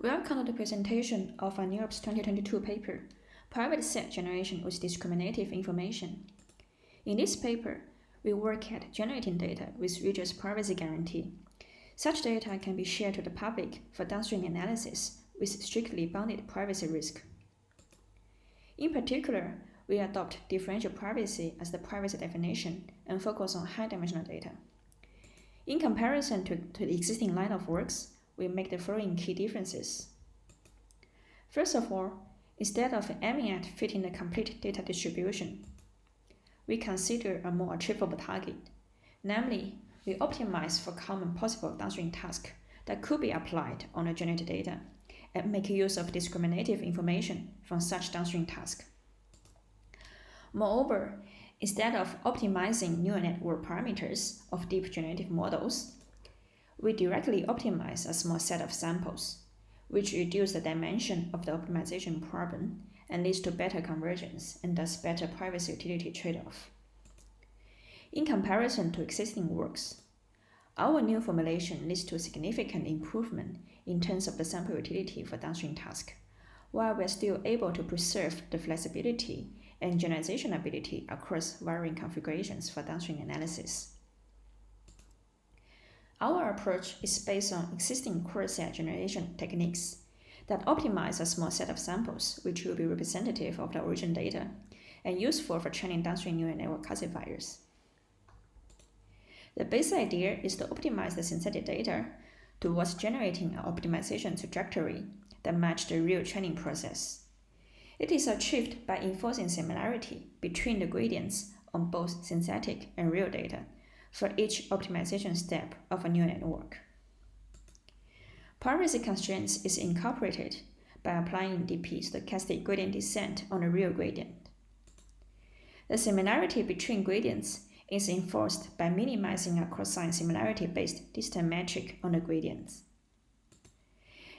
Welcome to the presentation of our Neurips 2022 paper, Private Set Generation with Discriminative Information. In this paper, we work at generating data with rigorous privacy guarantee. Such data can be shared to the public for downstream analysis with strictly bounded privacy risk. In particular, we adopt differential privacy as the privacy definition and focus on high-dimensional data. In comparison to the existing line of works, we make the following key differences. First of all, instead of aiming at fitting the complete data distribution, we consider a more achievable target. Namely, we optimize for common possible downstream tasks that could be applied on the generated data and make use of discriminative information from such downstream tasks. Moreover, instead of optimizing neural network parameters of deep generative models, we directly optimize a small set of samples, which reduce the dimension of the optimization problem and leads to better convergence and thus better privacy utility trade-off. In comparison to existing works, our new formulation leads to significant improvement in terms of the sample utility for downstream tasks, while we are still able to preserve the flexibility and generalization ability across varying configurations for downstream analysis. Our approach is based on existing core set generation techniques that optimize a small set of samples which will be representative of the origin data and useful for training downstream neural network classifiers. The base idea is to optimize the synthetic data towards generating an optimization trajectory that matches the real training process. It is achieved by enforcing similarity between the gradients on both synthetic and real data for each optimization step of a neural network. Privacy constraints is incorporated by applying DP stochastic gradient descent on a real gradient. The similarity between gradients is enforced by minimizing a cosine similarity-based distance metric on the gradients.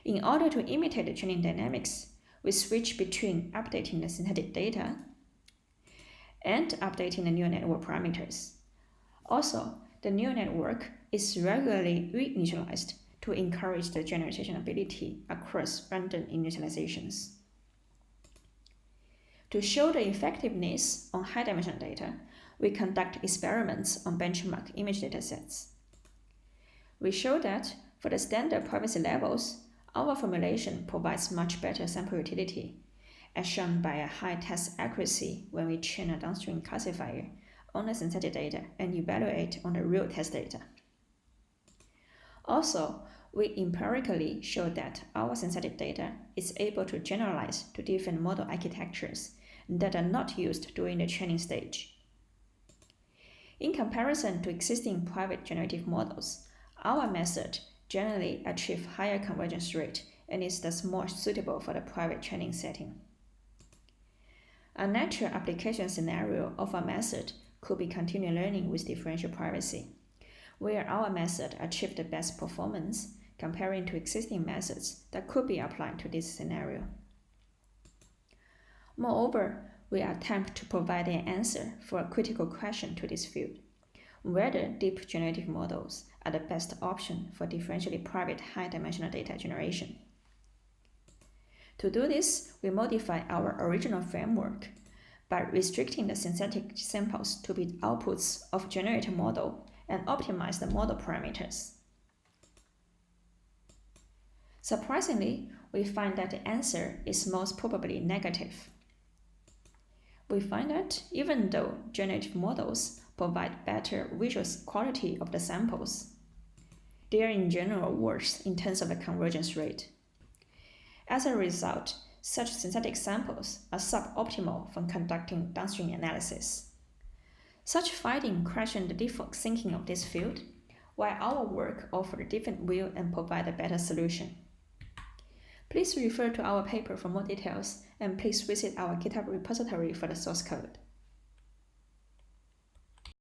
In order to imitate the training dynamics, we switch between updating the synthetic data and updating the neural network parameters. Also, the neural network is regularly reinitialized to encourage the generalization ability across random initializations. To show the effectiveness on high-dimensional data, we conduct experiments on benchmark image datasets. We show that for the standard privacy levels, our formulation provides much better sample utility, as shown by a high test accuracy when we train a downstream classifier on the synthetic data and evaluate on the real test data. Also, we empirically show that our synthetic data is able to generalize to different model architectures that are not used during the training stage. In comparison to existing private generative models, our method generally achieves higher convergence rate and is thus more suitable for the private training setting. A natural application scenario of our method could be continuous learning with differential privacy, where our method achieves the best performance comparing to existing methods that could be applied to this scenario. Moreover, we attempt to provide an answer for a critical question to this field, whether deep generative models are the best option for differentially private high-dimensional data generation. To do this, we modify our original framework by restricting the synthetic samples to be outputs of generated model and optimize the model parameters. Surprisingly, we find that the answer is most probably negative. We find that even though generative models provide better visual quality of the samples, they are in general worse in terms of the convergence rate. As a result, such synthetic samples are suboptimal for conducting downstream analysis. Such findings question the default thinking of this field, while our work offers a different view and provides a better solution. Please refer to our paper for more details, and please visit our GitHub repository for the source code.